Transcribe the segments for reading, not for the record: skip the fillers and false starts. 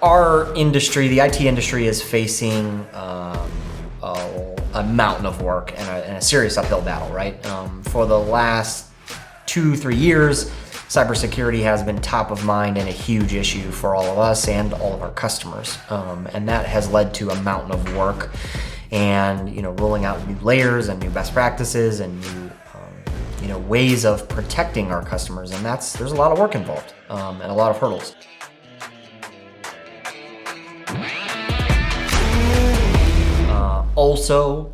Our industry, the IT industry, is facing a mountain of work and a serious uphill battle, right? For the last 2-3 years, cybersecurity has been top of mind and a huge issue for all of us and all of our customers. And that has led to a mountain of work and, rolling out new layers and new best practices and new, ways of protecting our customers. And there's a lot of work involved and a lot of hurdles. Also,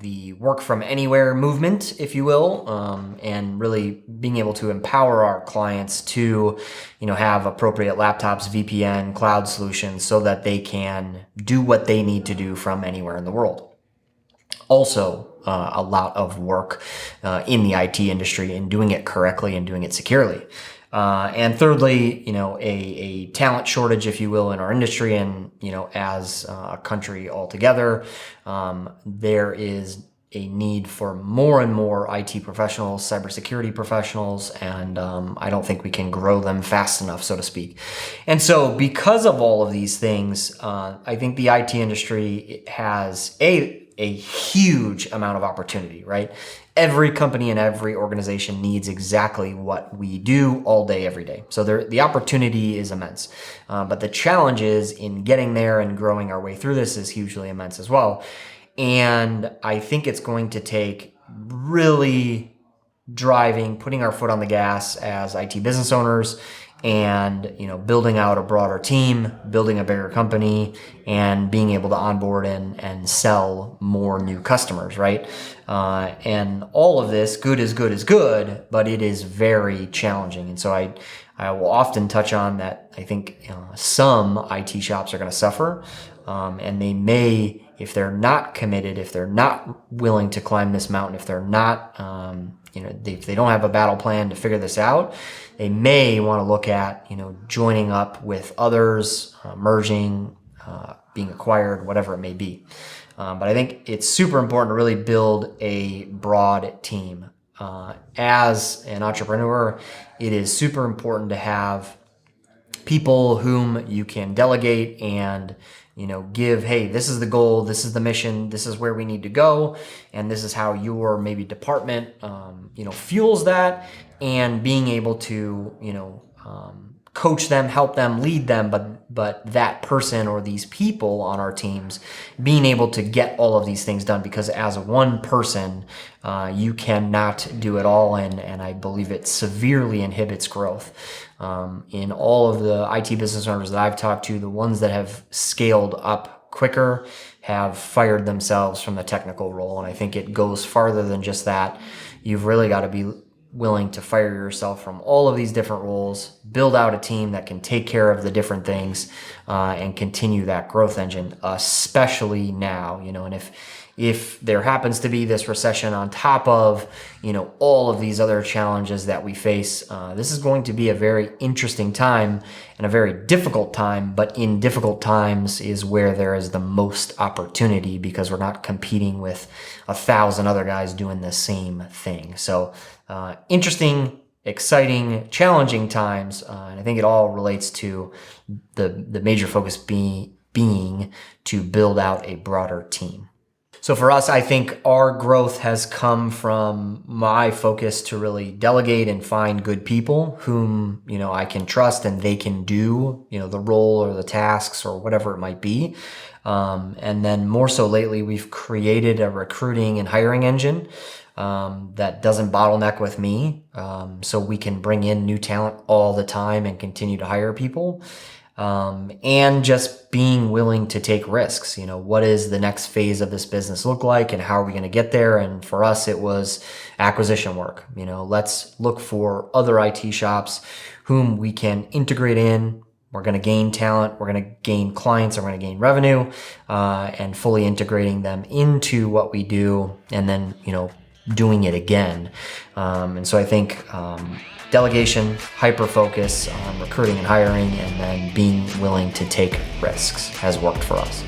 the work from anywhere movement, if you will, and really being able to empower our clients to, have appropriate laptops, VPN, cloud solutions so that they can do what they need to do from anywhere in the world. Also, a lot of work in the IT industry and doing it correctly and doing it securely. And thirdly, a talent shortage, if you will, in our industry and, as a country altogether, there is a need for more and more IT professionals, cybersecurity professionals, and I don't think we can grow them fast enough, so to speak. And so because of all of these things, I think the IT industry has a huge amount of opportunity, right? Every company and every organization needs exactly what we do all day, every day. So the opportunity is immense. But the challenge is in getting there and growing our way through this is hugely immense as well. And I think it's going to take really putting our foot on the gas as IT business owners and, building out a broader team, building a bigger company, and being able to onboard and sell more new customers, right? And all of this, good is good, but it is very challenging. And so I will often touch on that. I think some IT shops are going to suffer, and they may, if they're not committed, if they're not willing to climb this mountain, if they're not, if they don't have a battle plan to figure this out, they may want to look at, joining up with others, merging, being acquired, whatever it may be. But I think it's super important to really build a broad team. As an entrepreneur, it is super important to have people whom you can delegate and give, hey, this is the goal, this is the mission, this is where we need to go, and this is how your maybe department, fuels that, and being able to, coach them, help them, lead them, but that person or these people on our teams being able to get all of these things done, because as one person, you cannot do it all, and I believe it severely inhibits growth. In all of the IT business owners that I've talked to, the ones that have scaled up quicker have fired themselves from the technical role, and I think it goes farther than just that. You've really got to be willing to fire yourself from all of these different roles, build out a team that can take care of the different things, and continue that growth engine, especially now, and if there happens to be this recession on top of, all of these other challenges that we face, this is going to be a very interesting time and a very difficult time, but in difficult times is where there is the most opportunity, because we're not competing with 1,000 other guys doing the same thing. So interesting, exciting, challenging times, and I think it all relates to the major focus being to build out a broader team. So for us, I think our growth has come from my focus to really delegate and find good people whom, I can trust and they can do, the role or the tasks or whatever it might be. And then more so lately, we've created a recruiting and hiring engine that doesn't bottleneck with me. So we can bring in new talent all the time and continue to hire people. And just being willing to take risks. What is the next phase of this business look like and how are we going to get there? And for us, it was acquisition work. Let's look for other IT shops whom we can integrate in. We're going to gain talent, we're going to gain clients, and we're going to gain revenue, and fully integrating them into what we do, and then, doing it again. And so I think, delegation, hyper focus on recruiting and hiring, and then being willing to take risks has worked for us.